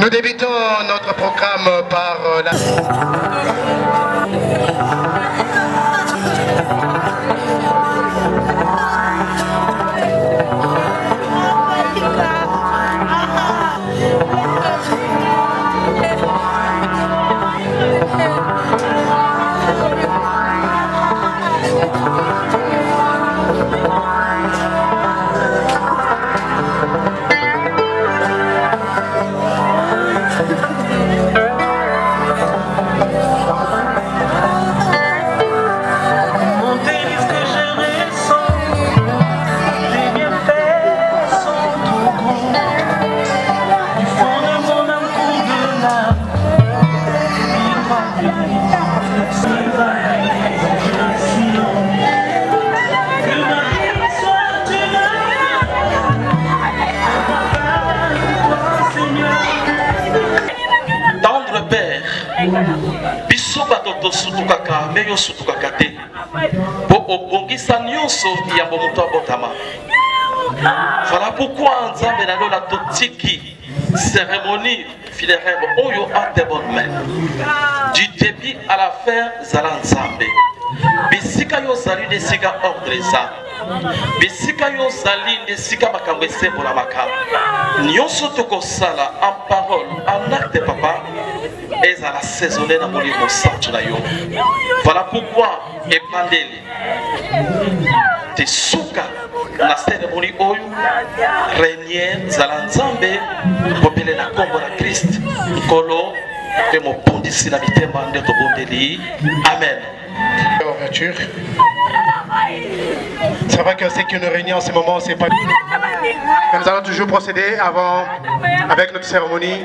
Nous débutons notre programme par la... biso batoto sutukaka meyo sutukaka te po obongisa nyonso yambo moto abotama. Voilà pourquoi nzambe na lola totiki cérémonie funéraire oyo a de bonnes mains du début à la fin zala nzambe bisika yo zali nesika ordre eza bisika yo zali nesika makambo esembola makambo nyonso tokosala en parole en acte papa ezala saisonné na molimo santu na yo. Voilà pourquoi epandeli te suka na cérémonie oyo renier zala nzambe popele na kombo na Christ nkolo pe mopondisi na mitema nde tobondeli. Amen. Ouverture. C'est vrai que c'est qu'une réunion en ce moment, c'est pas... Mais nous allons toujours procéder avant, avec notre cérémonie.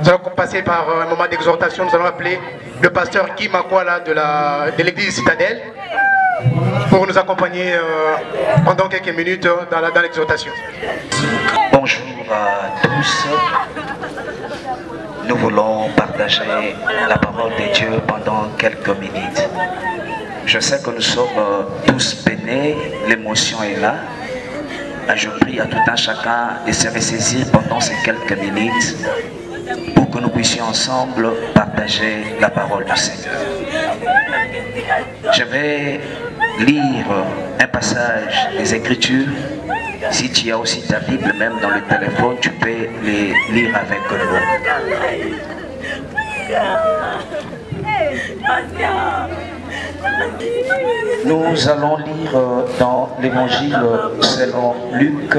Nous allons passer par un moment d'exhortation. Nous allons appeler le pasteur Guy Makwala de l'église Citadelle pour nous accompagner pendant quelques minutes dans l'exhortation. Bonjour à tous. Nous voulons partager la parole de Dieu pendant quelques minutes. Je sais que nous sommes tous peinés, l'émotion est là. Je prie à tout un chacun de se ressaisir pendant ces quelques minutes pour que nous puissions ensemble partager la parole du Seigneur. Je vais lire un passage des Écritures. Si tu as aussi ta Bible, même dans le téléphone, tu peux les lire avec nous. Nous allons lire dans l'évangile selon Luc,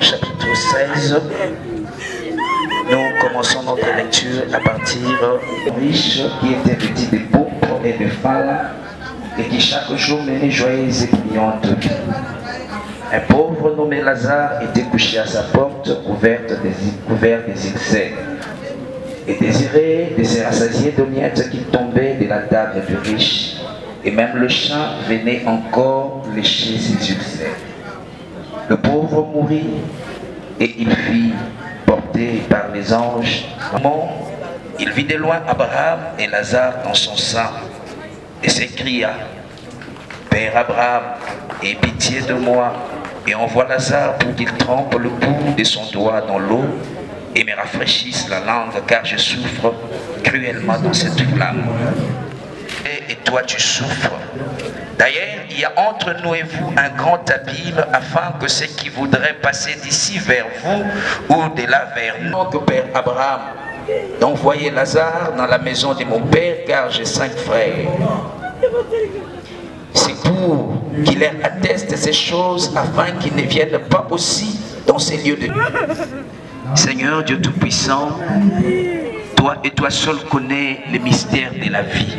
chapitre 16. Nous commençons notre lecture à partir de riche qui était vêtu de pourpre et de fard et qui chaque jour menait joyeuse et brillante vie. Un pauvre nommé Lazare était couché à sa porte, couvert des ulcères, et désiré de se rassasier de miettes qui tombaient de la table du riche. Et même le chat venait encore lécher ses ulcères. Le pauvre mourut et il fut porté par les anges. Il vit de loin Abraham et Lazare dans son sein et s'écria: Père Abraham, aie pitié de moi et envoie Lazare pour qu'il trempe le bout de son doigt dans l'eau et me rafraîchisse la langue, car je souffre cruellement dans cette flamme. Et toi tu souffres. D'ailleurs, il y a entre nous et vous un grand abîme, afin que ceux qui voudraient passer d'ici vers vous ou de là vers nous, que Père Abraham, d'envoyer Lazare dans la maison de mon père, car j'ai 5 frères. C'est pour qu'il leur atteste ces choses, afin qu'ils ne viennent pas aussi dans ces lieux de... Seigneur Dieu Tout-Puissant, toi et toi seul connais les mystères de la vie.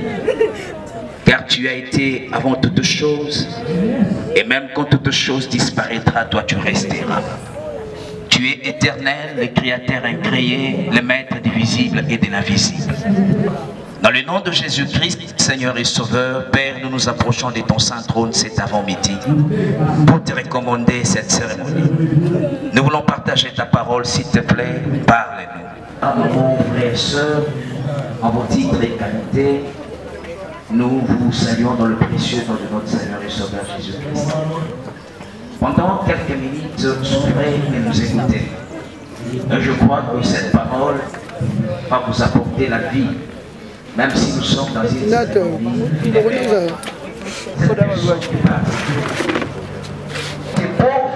Car tu as été avant toutes choses, et même quand toute chose disparaîtra, toi tu resteras. Tu es éternel, le créateur incréé, le maître du visible et de l'invisible. Dans le nom de Jésus-Christ, Seigneur et Sauveur, Père, nous nous approchons de ton saint trône cet avant-midi pour te recommander cette cérémonie. Nous voulons partager ta parole, s'il te plaît, parle-nous. Mon frère et soeur, en vos titres et qualités, nous vous saluons dans le précieux nom de notre Seigneur et Sauveur Jésus-Christ. pendant quelques minutes, s'ouvrir et nous écouter. Je crois que cette parole va vous apporter la vie, même si nous sommes dans une c'est pauvre,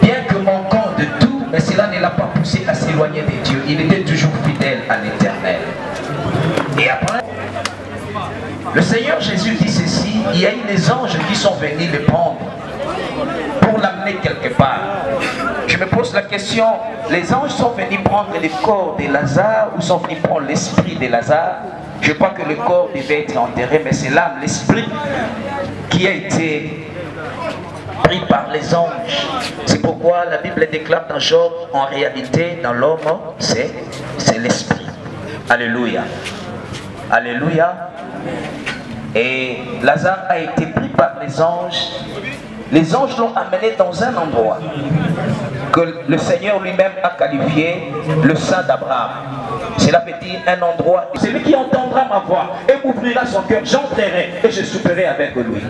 bien que manquant de tout, mais cela ne l'a pas poussé à s'éloigner de Dieu. Il était toujours fidèle à l'Éternel. Et après, le Seigneur Jésus dit ceci, il y a eu des anges qui sont venus le prendre pour l'amener quelque part. Je me pose la question, les anges sont venus prendre le corps de Lazare ou sont venus prendre l'esprit de Lazare? Je crois que le corps devait être enterré, mais c'est l'âme, l'esprit qui a été pris par les anges. C'est pourquoi la Bible déclare dans Job, en réalité, dans l'homme, c'est l'esprit. Alléluia. Alléluia. Et Lazare a été pris par les anges. Les anges l'ont amené dans un endroit que le Seigneur lui-même a qualifié le sein d'Abraham. Cela veut dire un endroit. Celui qui entendra ma voix et m'ouvrira son cœur, j'entrerai et je souperai avec lui.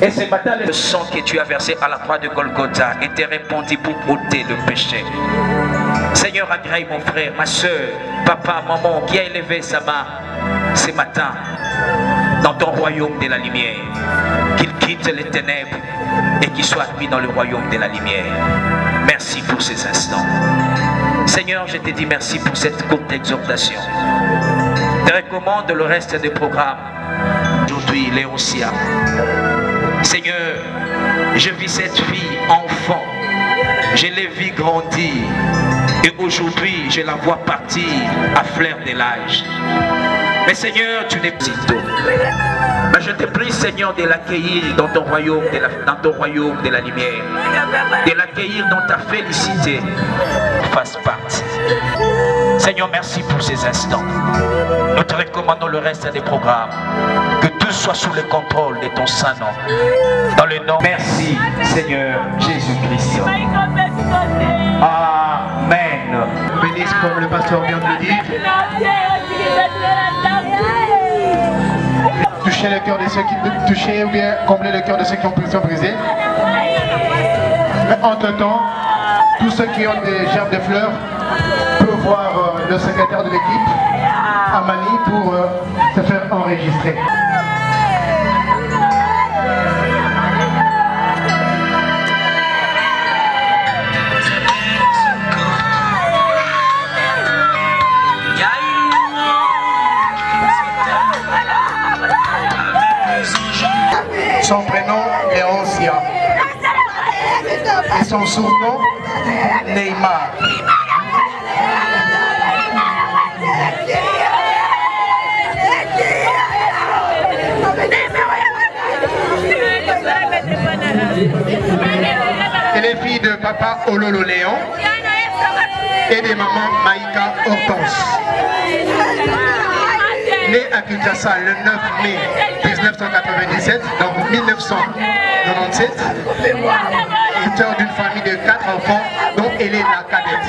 Et ce matin, le sang que tu as versé à la croix de Golgotha était répandu pour ôter le péché. Seigneur, agrée mon frère, ma soeur, papa, maman qui a élevé sa main ce matin dans ton royaume de la lumière, qu'il quitte les ténèbres et qu'il soit admis dans le royaume de la lumière. Merci pour ces instants. Seigneur, je te dis merci pour cette courte exhortation. Je te recommande le reste des programmes. Aujourd'hui, Léoncia. Seigneur, je vis cette fille enfant. Je l'ai vue grandir. Et aujourd'hui, je la vois partir à fleur de l'âge. Mais Seigneur, tu n'es pas tôt. Mais je te prie, Seigneur, de l'accueillir dans ton royaume de la lumière. De l'accueillir dans ta félicité. Fasse partie. Seigneur, merci pour ces instants. Nous te recommandons le reste des programmes. Que tout soit sous le contrôle de ton saint nom. Dans le nom. Merci, Seigneur Jésus-Christ. Amen. Bénisse comme le pasteur vient de le dire. Toucher le cœur de ceux qui toucher ou bien combler le cœur de ceux qui ont pu se briser. Mais entre-temps, tous ceux qui ont des gerbes de fleurs peuvent voir le secrétaire de l'équipe, Amani, pour se faire enregistrer. Son prénom Léoncia et son surnom Neymar. Elle est fille de papa Ololo Léon et de maman Maïka Hortense. Née à Kinshasa le 9 mai 1997, donc 1997, auteur d'une famille de 4 enfants, dont elle est la cadette.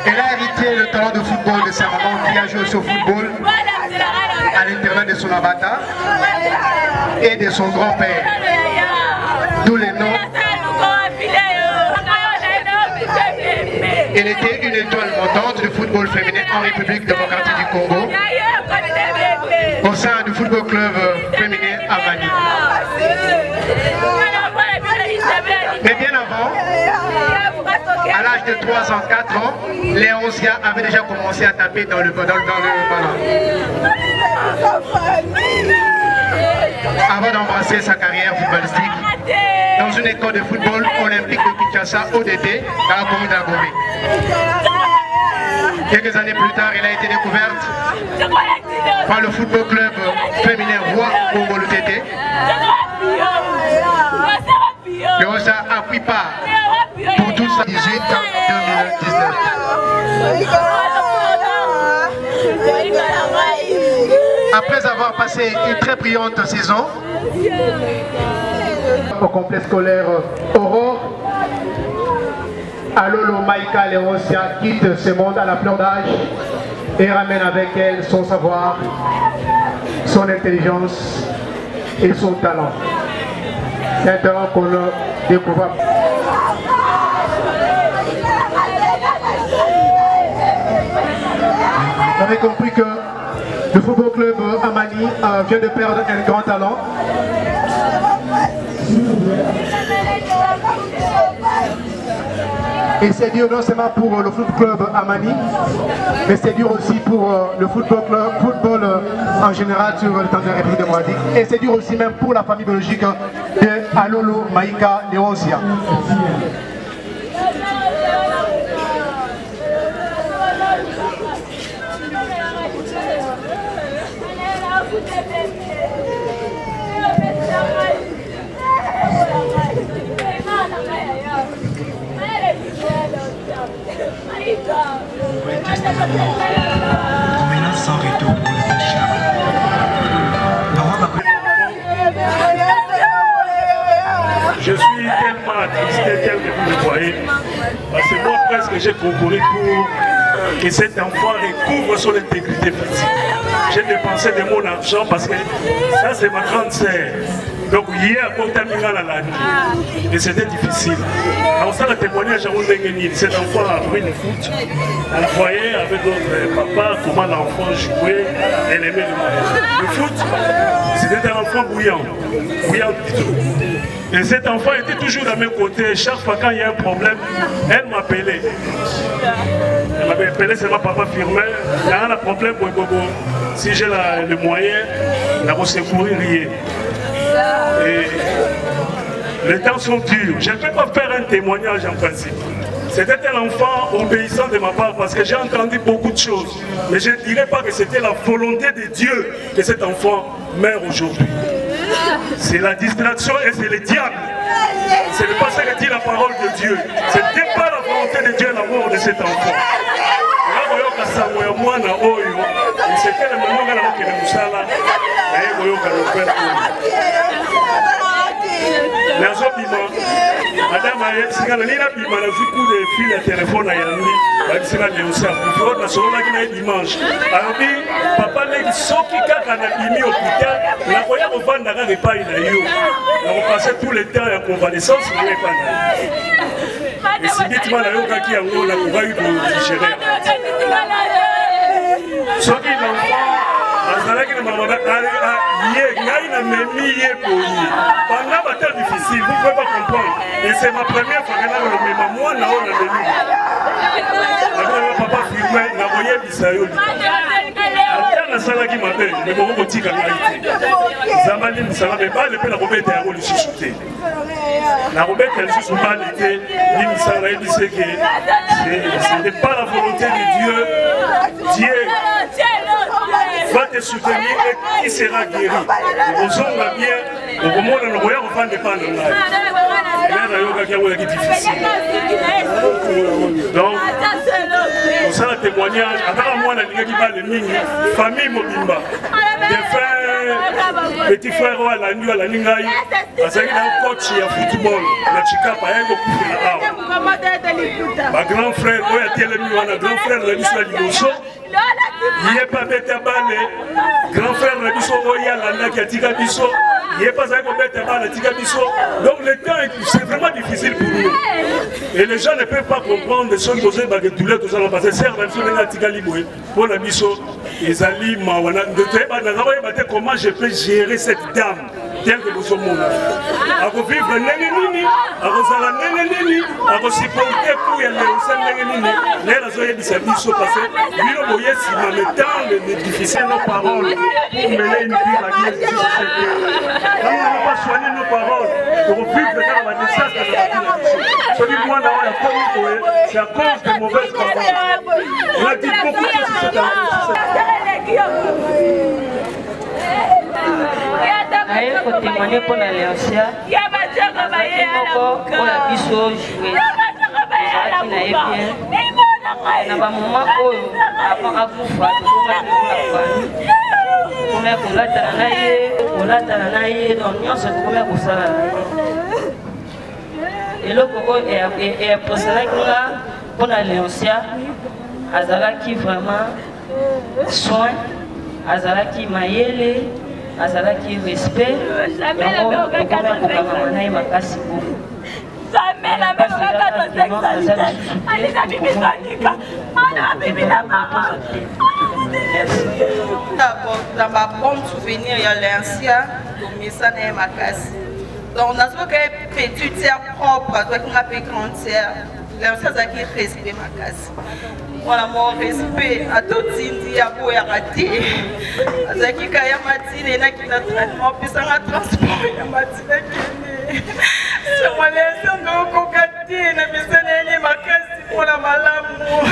Elle a hérité le talent de football de sa maman qui a joué au football à l'intérieur de son avatar et de son grand-père. D'où les noms. Elle était une étoile montante du football féminin en République démocratique du Congo, au sein du football club féminin Amani. Mais bien avant, à l'âge de 3 ans, 4 ans, Léoncia avait déjà commencé à taper dans le ballon. Avant d'embrasser sa carrière footballistique dans une école de football olympique de Kinshasa, ODT, dans la commune d'Agomé. Quelques années plus tard, elle a été découverte par le football club féminin Roi Congo Lutete. Léoncia a pris part pour toute sa 18 en 2019. Après avoir passé une très brillante saison au complexe scolaire Aurore, Alolo Maïka Léoncia quitte ce monde à la fleur d'âge et ramène avec elle son savoir, son intelligence et son talent. C'est un talent qu'on ne découvre. Vous avez compris que le football club Amani vient de perdre un grand talent. Et c'est dur non seulement pour le football club Amani, mais c'est dur aussi pour le football en général sur le temps de la République démocratique. Et c'est dur aussi même pour la famille biologique de Alolo Maïka Léonsia. Promenade sans retour pour le petit Charles. Je suis tellement attristé tel que vous le voyez, parce que moi presque j'ai concouru pour que cet enfant recouvre son intégrité physique. J'ai dépensé de mon argent parce que ça c'est ma grande sœur. Donc hier, pour terminer la nuit, et c'était difficile. Alors ça, le témoignage à Oudengeni, cet enfant a appris le foot. On voyait avec notre papa comment l'enfant jouait, elle aimait le foot. C'était un enfant bouillant du tout. Et cet enfant était toujours à mes côtés. Chaque fois quand il y a un problème, elle m'appelait. Elle m'avait appelé, c'est ma papa Firmin. Il y a un problème, si j'ai le moyen, il a secourir rien. Et les temps sont durs. Je ne peux pas faire un témoignage en principe. C'était un enfant obéissant de ma part parce que j'ai entendu beaucoup de choses. Mais je ne dirais pas que c'était la volonté de Dieu que cet enfant meurt aujourd'hui. C'est la distraction et c'est le diable. Ce n'est pas ça que dit la parole de Dieu. Ce n'était pas la volonté de Dieu la mort de cet enfant. C'était le moment où elle a fait le moussala. Madame Ayesinga nina bima na coup de fil à téléphone à Yami, Ayesinga Léonsia, pour na solo na dimanche. Abi papa leki soki kaka na bimi hôpital, na koya ko vanda ka repas na yo. Na ko passer tout le temps ya convalescence na pas na. Et si bitima na yo kaki yango na ko va yu digérer. Soki l'enfant azalaki na maman pendant la bataille difficile, vous ne pouvez pas comprendre. Et c'est ma première fois que je le mets. Moi, je l'ai mis. Papa Firmin, je voyais Bissayo. Je salaki m'appelle, mais bon, on dit qu'il y a Zamani Missala, mais pas le peu la robette à le chuchoter. La robette, elle se souvent l'été, Missala, il disait que ce n'est pas la volonté de Dieu. Dieu va te soutenir et qui sera guéri. On s'en va bien, au moment où on va reprendre des pannes de live. Et là, il y a un difficile. Donc, pour ça, le témoignage, après moi, la famille Mobimba, des frères, petits frères à la nuit, à la Ningaï, parce qu'il y a un coach de football, la Chikapa, ma grand frère, un grand frère de l'Isla Liboso, il n'y a pas bête à balle, grand frère de l'Isla Royal, qui a tika biso. Il n'y a pas un donc le temps, c'est vraiment difficile pour nous. Et les gens ne peuvent pas comprendre des choses posées par les douleurs que nous allons passer. Serre même sur les Tigaliboué, pour la biso, ils allaient comment je peux gérer cette dame telle que nous sommes. À vivre Nénénini, à Rosala Nénénini, à supporter pour y aller au sein de Nénénini. Les raisons de sa biso passé, lui le voyait si dans le temps, les difficiles nos paroles, pour mener une vie à Dieu. Quand on n'a pas soigné nos paroles, pour vivre dans la naissance de la vie, celui-moi, c'est à cause de mauvaises paroles. On a dit beaucoup de choses sur cette Je vais témoigner pour la Léonsia. Pour la biso jouer. Na ba moment oyo avant akufa komea kolatana na ye donc nyonso komea kosala na ye eloko oyo eposelaki nga mpona Léonsia azalaki vraiment soin azalaki mayele azalaki respect yango tokoma kokanga na ye makasi beaucoup. Dans ma bonne souvenir, il y a l'ancien, donc ça n'est ma casse. Donc, on a ce petit terre propre, avec une grande terre. L'ancien, ça qui respect ma casse. Voilà mon respect à tout Indi, à Boyarati. À qui Kaya Matine, et qui n'a traitement, puis ça m'a transport, il y a Matine qui est sur ma leçon de Kokatine, mais ça n'est ma casse pour la malamour.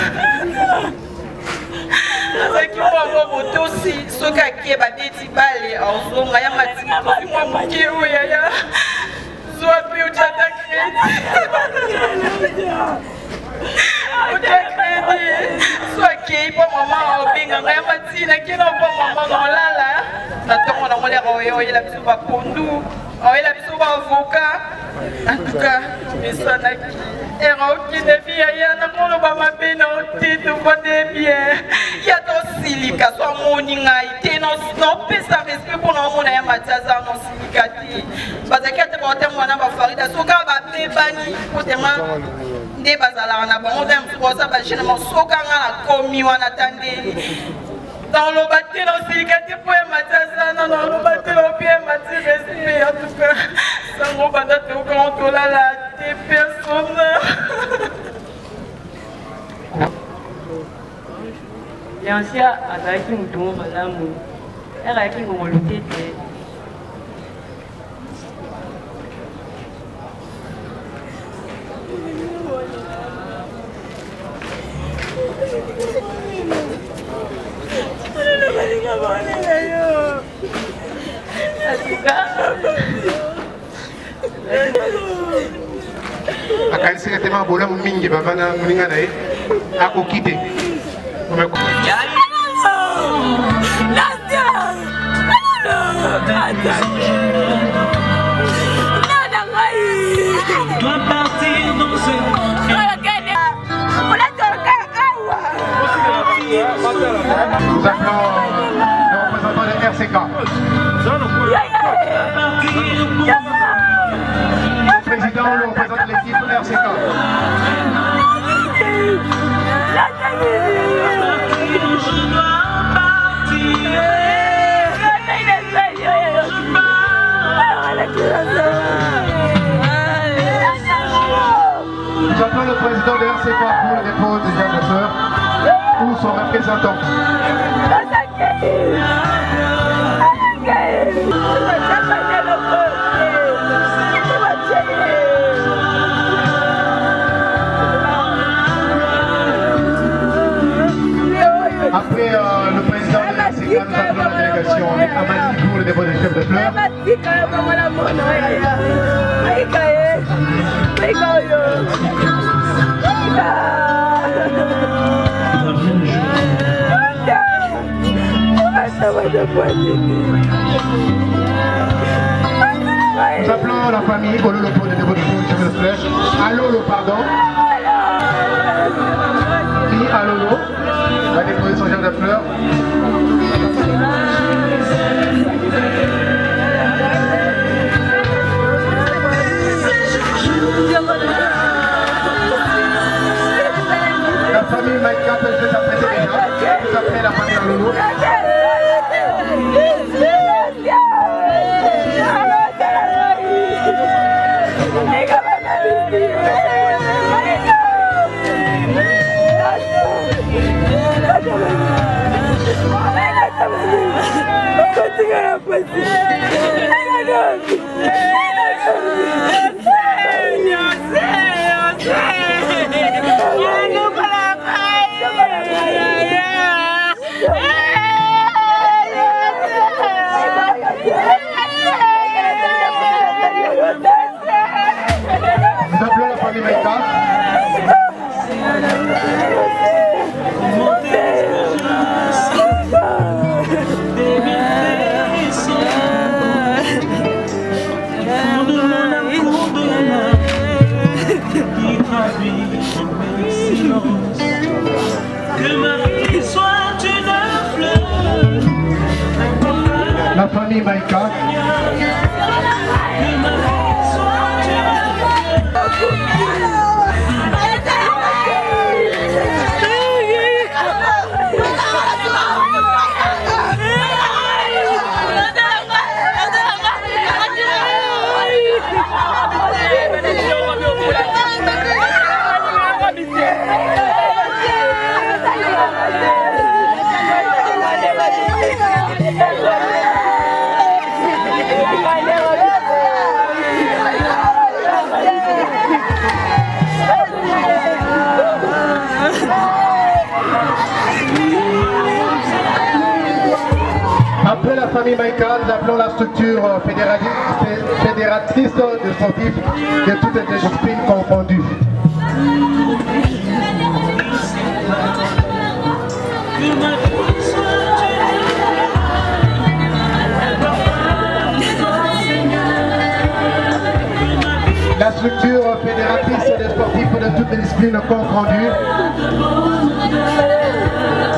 Qui va avoir aussi ce qui est des balles en zone, il y a Matine, moi qui est où il y a. Soit plus au tchata crédit. Soit qui est pour maman au bingo, il y a Matine qui n'a pas maman dans l'ala. Attends, on a l'air il a besoin de Pondou, il a besoin d'avocat. En tout cas, mais ça n'a qui. Et qui ne vit rien, on ne va pas bien, tout va bien. Il y a aussi les cas, soit mon ingaïté, non, pas ça respect pour nous, on a un matiasa, non, significatif. Parce que quand on a un mafari, ça va bien bani, pour des mains, des bazars, on a bon, on aime pour ça, parce que nous sommes la commis, on attendait. Dans le bâtiment, non, significatif pour un matiasa, non, dans le bâtiment, bien, matiasa, respect, en tout cas, ça va pas d'être au grand tola là, des personnes. L'ancien azalaki mutu mo malamu azalaki ngongolo tete akanisika tema bolamu mingi bavana moninga na ye akokite Nous appelons le représentant de RCK. Le président, le représentant de l'équipe RCK. Nous appelons le président de RCK pour le dépôt des agresseurs ou son représentant. Après le président de la RCK, nous appelons la délégation Amadi pour le dépôt des chefs de fleurs. Nous appelons la famille Ololo pour le dépôt des chefs de fleurs. Alolo, pardon. Qui Alolo va déposer son chef de fleurs. La famille Maïka peut se s'apprêter déjà. Vous appelez la famille Alolo. Nous appelons la famille Maïka. Maïka. Après la famille Maïka, nous appelons la structure fédératrice de sportifs de toutes les disciplines confondues. La structure fédératrice des sportifs de toutes les disciplines confondues.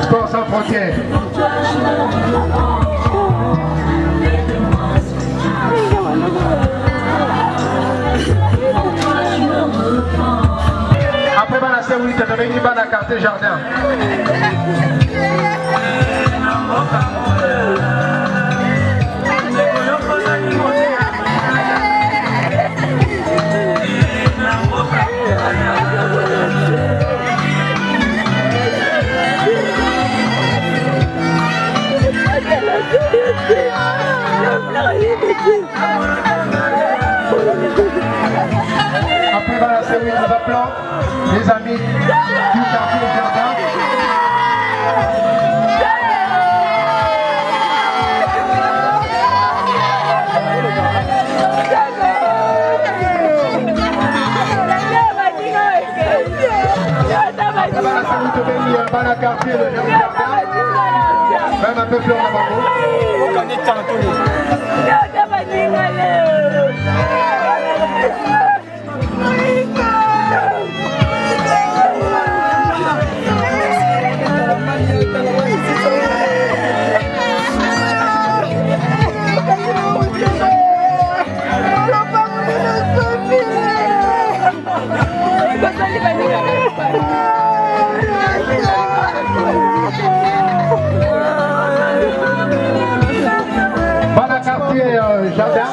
Sport sans frontières. Après, on a fait oui, tu as la carte jardin. Après, voilà, c'est oui, nous appelons les amis du quartier jardin. Voilà, c'est vous devez venir dans le quartier le jardin. Même un peu plus en avant. On connaît tantôt. Voilà, quartier jardin.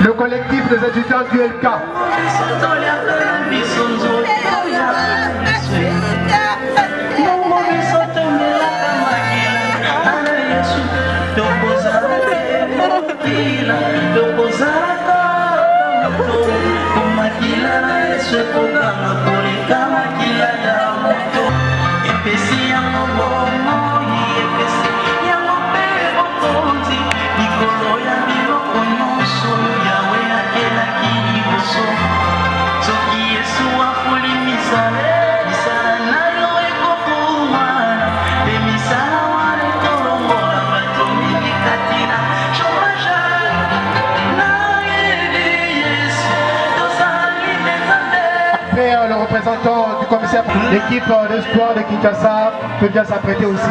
Le collectif des étudiants du LK. Après, le représentant du commissaire, l'équipe d'espoir de Kinshasa peut bien s'apprêter aussi.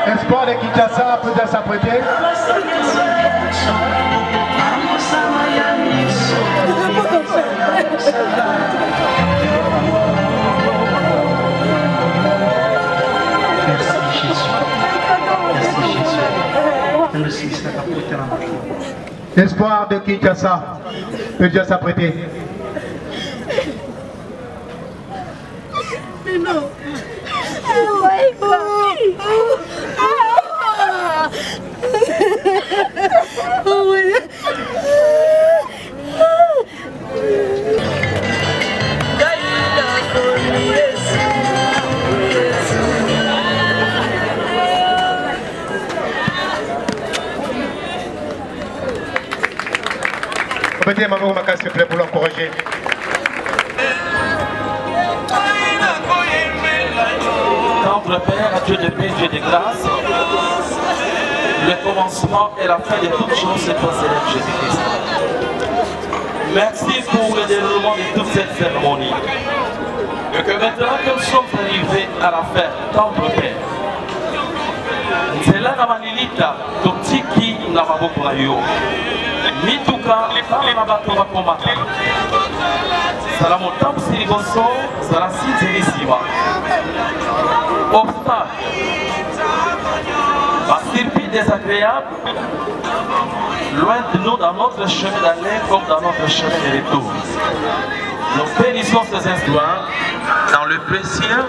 Espoir de Kinshasa peut bien s'apprêter. Espoir de Kinshasa peut bien s'apprêter. Mais non. On peut dire maman Maka s'il te plaît pour l'encourager. Notre Père, Dieu de paix, Dieu de grâce, le commencement et la fin de toutes choses, c'est toi, Seigneur Jésus-Christ. Merci pour le déroulement de toute cette cérémonie. Et que maintenant que nous sommes arrivés à la fin, Temple Père, c'est là que Manilita, Totiki, Namaboku Rayo, Mituka, Namabatora Komata, Salamotam Sirigoso, Salasi Zélisima. Obstacle, par circuit désagréable, loin de nous dans notre chemin d'aller comme dans notre chemin de retour. Nous bénissons ces instants dans le précieux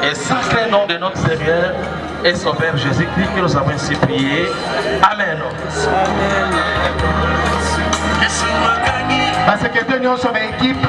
et sacré nom de notre Seigneur et Sauveur Jésus-Christ que nous avons ainsi prié. Amen. Parce que nous sommes une équipe.